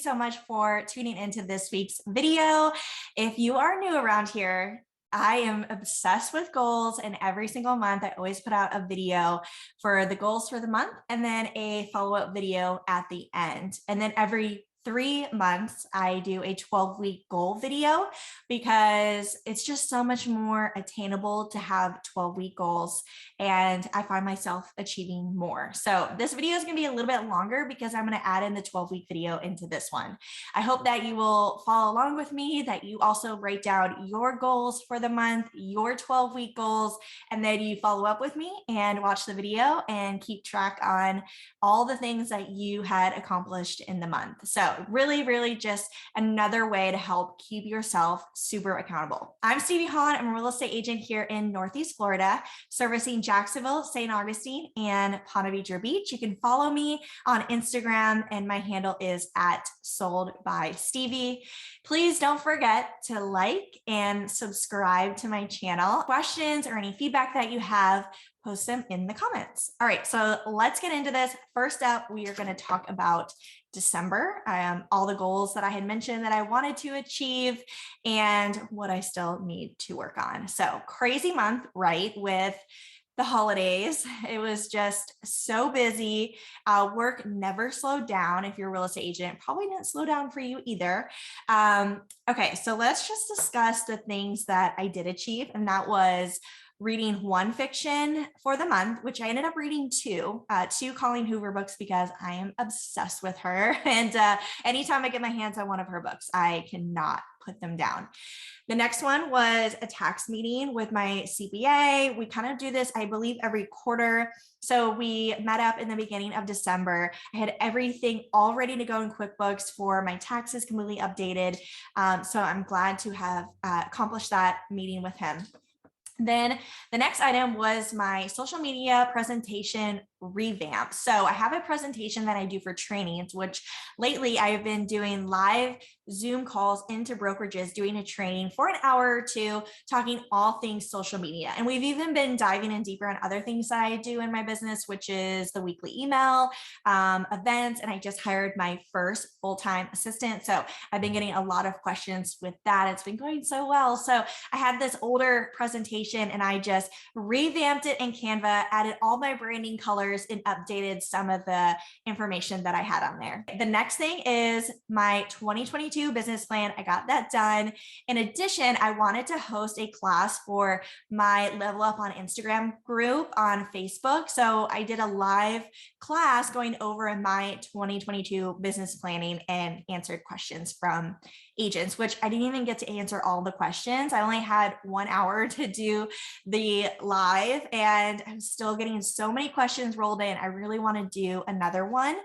so much for tuning into this week's video. If you are new around here, I am obsessed with goals, and every single month I always put out a video for the goals for the month and then a follow-up video at the end. And then every 3 months, I do a 12-week goal video because it's just so much more attainable to have 12-week goals, and I find myself achieving more. So this video is going to be a little bit longer because I'm going to add in the 12-week video into this one. I hope that you will follow along with me, that you also write down your goals for the month, your 12-week goals, and then you follow up with me and watch the video and keep track on all the things that you had accomplished in the month. So really just another way to help keep yourself super accountable. I'm Stevie Hahn. I'm a real estate agent here in Northeast Florida, servicing Jacksonville, St. Augustine, and Ponte Vedra Beach. You can follow me on Instagram, and my handle is @SoldByStevie. Please don't forget to like and subscribe to my channel. Questions or any feedback that you have, post them in the comments. All right, so let's get into this. First up, we are going to talk about December, all the goals that I had mentioned that I wanted to achieve and what I still need to work on. So crazy month, right? With the holidays, it was just so busy. Work never slowed down. If you're a real estate agent, probably didn't slow down for you either. Okay, so let's just discuss the things that I did achieve, and that was reading one fiction for the month, which I ended up reading two Colleen Hoover books because I am obsessed with her. And anytime I get my hands on one of her books, I cannot put them down. The next one was a tax meeting with my CPA. We kind of do this, I believe, every quarter. So we met up in the beginning of December. I had everything all ready to go in QuickBooks for my taxes completely updated. So I'm glad to have accomplished that meeting with him. Then the next item was my social media presentation revamp. So I have a presentation that I do for trainings, which lately I have been doing live Zoom calls into brokerages, doing a training for an hour or two, talking all things social media. And we've even been diving in deeper on other things that I do in my business, which is the weekly email, events, and I just hired my first full-time assistant. So I've been getting a lot of questions with that. It's been going so well. So I had this older presentation and I just revamped it in Canva, added all my branding colors, and updated some of the information that I had on there. The next thing is my 2022 business plan. I got that done. In addition, I wanted to host a class for my Level Up on Instagram group on Facebook. So I did a live class going over my 2022 business planning and answered questions from agents, which I didn't even get to answer all the questions. I only had 1 hour to do the live, and I'm still getting so many questions rolled in. I really want to do another one.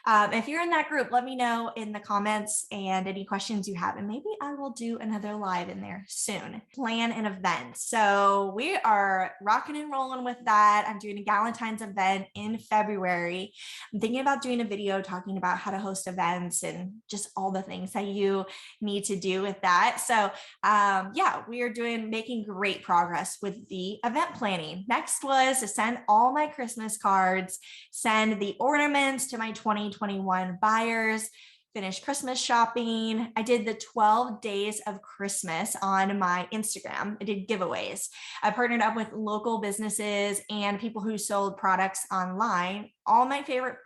If you're in that group, let me know in the comments and any questions you have, and maybe I will do another live in there soon. Plan an event. So we are rocking and rolling with that. I'm doing a Galentine's event in February. I'm thinking about doing a video talking about how to host events and just all the things that you need to do with that. So yeah, we are making great progress with the event planning. Next was to send all my Christmas cards, send the ornaments to my 2021 buyers, finish Christmas shopping. I did the 12 days of Christmas on my Instagram. I did giveaways. I partnered up with local businesses and people who sold products online. All my favorite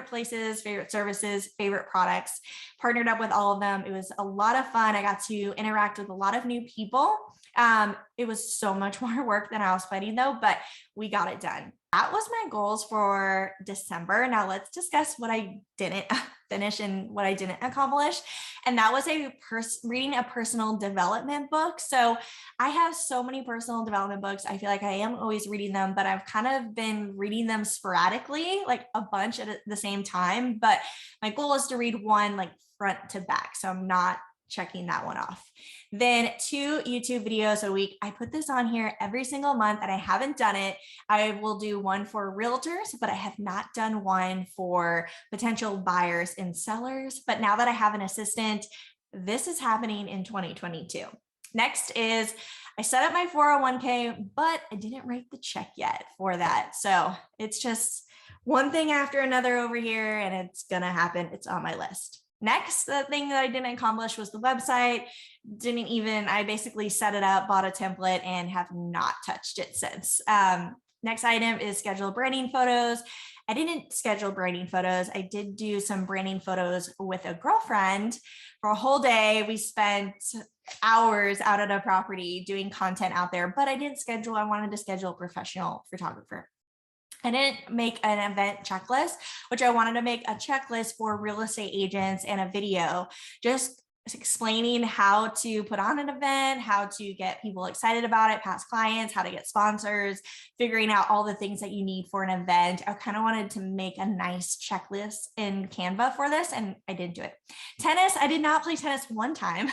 places, favorite services, favorite products, partnered up with all of them. It was a lot of fun. I got to interact with a lot of new people. It was so much more work than I was planning though, but we got it done. That was my goals for December. Now let's discuss what I didn't finish and what I didn't accomplish. And that was reading a personal development book. So I have so many personal development books. I feel like I am always reading them, but I've kind of been reading them sporadically, like a bunch at the same time. But my goal is to read one like front to back. So I'm not checking that one off. Then 2 YouTube videos a week. I put this on here every single month and I haven't done it. I will do one for realtors, but I have not done one for potential buyers and sellers. But now that I have an assistant, this is happening in 2022. Next is I set up my 401k, but I didn't write the check yet for that. So it's just one thing after another over here and it's going to happen. It's on my list. Next, the thing that I didn't accomplish was the website. I basically set it up, bought a template, and have not touched it since. Next item is schedule branding photos. I didn't schedule branding photos. I did do some branding photos with a girlfriend for a whole day. We spent hours out at a property doing content out there, but I didn't schedule. I wanted to schedule a professional photographer. I didn't make an event checklist, which I wanted to make a checklist for real estate agents and a video just explaining how to put on an event, how to get people excited about it, past clients, how to get sponsors, figuring out all the things that you need for an event. I kind of wanted to make a nice checklist in Canva for this, and I didn't do it. Tennis, I did not play tennis one time.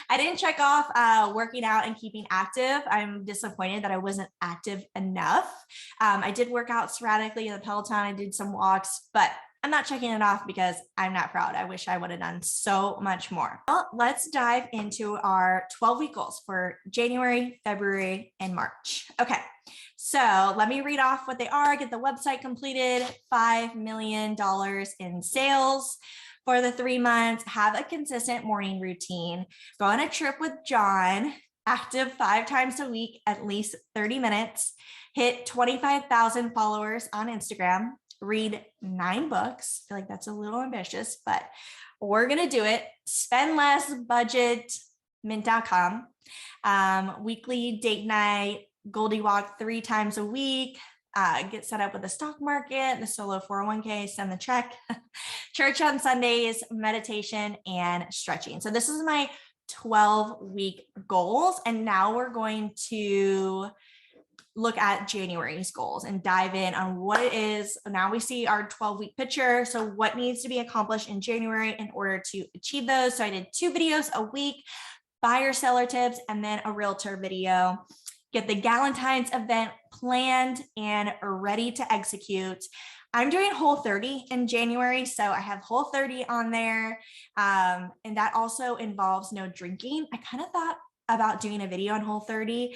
I didn't check off working out and keeping active. I'm disappointed that I wasn't active enough. I did work out sporadically in the Peloton. I did some walks, but I'm not checking it off because I'm not proud. I wish I would have done so much more. Well, let's dive into our 12-week goals for January, February, and March. Okay, so let me read off what they are. Get the website completed, $5 million in sales for the 3 months, have a consistent morning routine, go on a trip with John, active 5 times a week, at least 30 minutes, hit 25,000 followers on Instagram, read 9 books. I feel like that's a little ambitious, but we're going to do it. Spend less, budget, mint.com, weekly date night, Goldie Walk 3 times a week, get set up with the stock market, the solo 401k, send the check, church on Sundays, meditation, and stretching. So this is my 12-week goals. And now we're going to look at January's goals and dive in on what it is. Now we see our 12-week picture. So what needs to be accomplished in January in order to achieve those. So I did 2 videos a week, buyer seller tips, and then a realtor video. Get the Galentine's event planned and ready to execute. I'm doing Whole30 in January, so I have Whole30 on there, and that also involves no drinking. I kind of thought about doing a video on Whole30.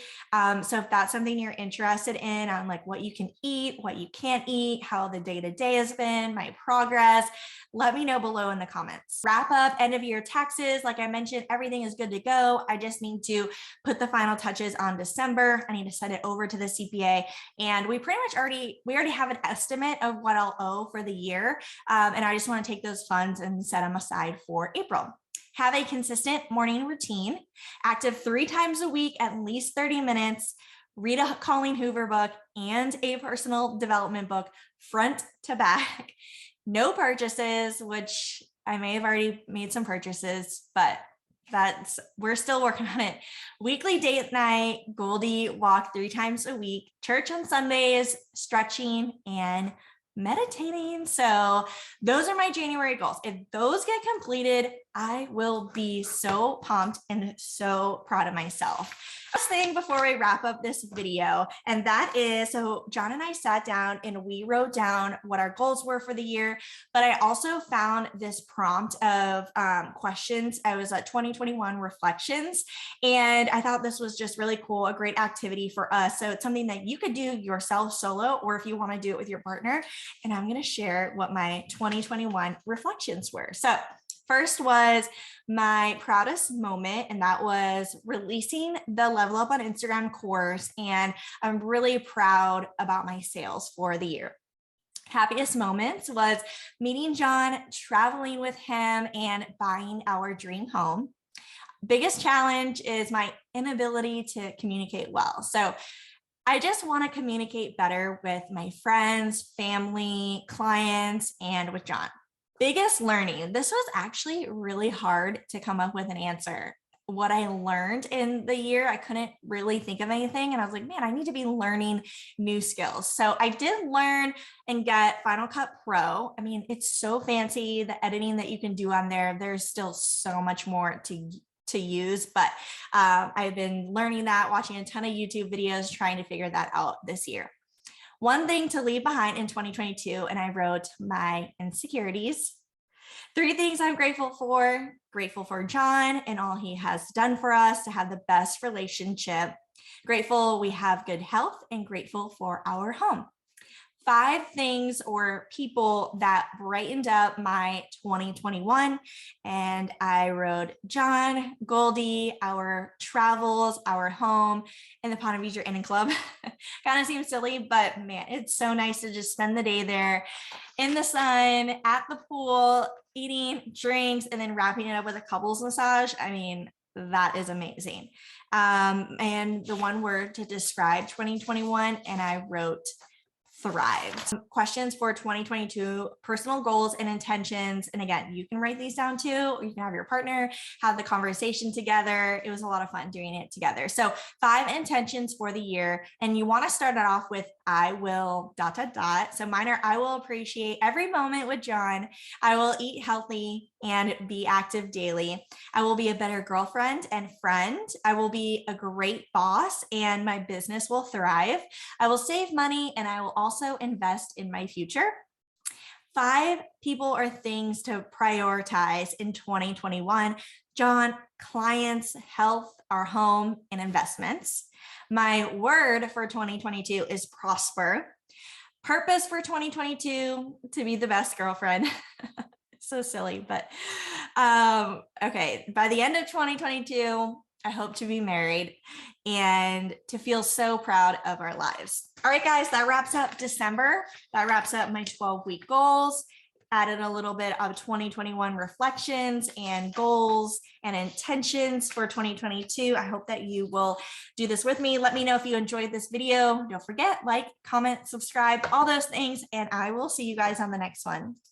So if that's something you're interested in on like what you can eat, what you can't eat, how the day-to-day has been, my progress, let me know below in the comments. Wrap up end of year taxes. Like I mentioned, everything is good to go. I just need to put the final touches on December. I need to send it over to the CPA, and we already have an estimate of what I'll owe for the year. And I just want to take those funds and set them aside for April. Have a consistent morning routine, active 3 times a week, at least 30 minutes, read a Colleen Hoover book and a personal development book front to back. No purchases, which I may have already made some purchases, but we're still working on it. Weekly date night, Goldie Walk 3 times a week, church on Sundays, stretching, and meditating. So those are my January goals. If those get completed, I will be so pumped and so proud of myself. Last thing before we wrap up this video, and that is, so John and I sat down and we wrote down what our goals were for the year, but I also found this prompt of questions. I was at 2021 reflections, and I thought this was just really cool, a great activity for us. So it's something that you could do yourself solo, or if you want to do it with your partner. And I'm going to share what my 2021 reflections were. So first was my proudest moment, and that was releasing the Level Up on Instagram course. And I'm really proud about my sales for the year. Happiest moments was meeting John, traveling with him, and buying our dream home. Biggest challenge is my inability to communicate well. So I just want to communicate better with my friends, family, clients, and with John. Biggest learning. This was actually really hard to come up with an answer. What I learned in the year, I couldn't really think of anything. And I was like, man, I need to be learning new skills. So I did learn and get Final Cut Pro. I mean, it's so fancy, the editing that you can do on there. There's still so much more to use, but I've been learning that, watching a ton of YouTube videos, trying to figure that out this year. One thing to leave behind in 2022, and I wrote my insecurities. 3 things I'm grateful for. Grateful for John and all he has done for us to have the best relationship. Grateful we have good health, and grateful for our home. 5 things or people that brightened up my 2021. And I wrote John, Goldie, our travels, our home, and the Ponte Vedra Inn and Club. Kind of seems silly, but man, it's so nice to just spend the day there in the sun, at the pool, eating drinks, and then wrapping it up with a couples massage. I mean, that is amazing. And the one word to describe 2021, and I wrote thrive. Some questions for 2022, personal goals and intentions. And again, you can write these down too, or you can have your partner have the conversation together. It was a lot of fun doing it together. So 5 intentions for the year. And you want to start it off with I will ... So mine are I will appreciate every moment with John. I will eat healthy and be active daily. I will be a better girlfriend and friend. I will be a great boss and my business will thrive. I will save money and I will also invest in my future. 5 people or things to prioritize in 2021. John, clients, health, our home, and investments. My word for 2022 is prosper. Purpose for 2022, to be the best girlfriend. So silly, but okay. By the end of 2022, I hope to be married and to feel so proud of our lives. All right, guys, that wraps up December. That wraps up my 12-week goals. Added a little bit of 2021 reflections and goals and intentions for 2022. I hope that you will do this with me. Let me know if you enjoyed this video. Don't forget, like, comment, subscribe, all those things, and I will see you guys on the next one.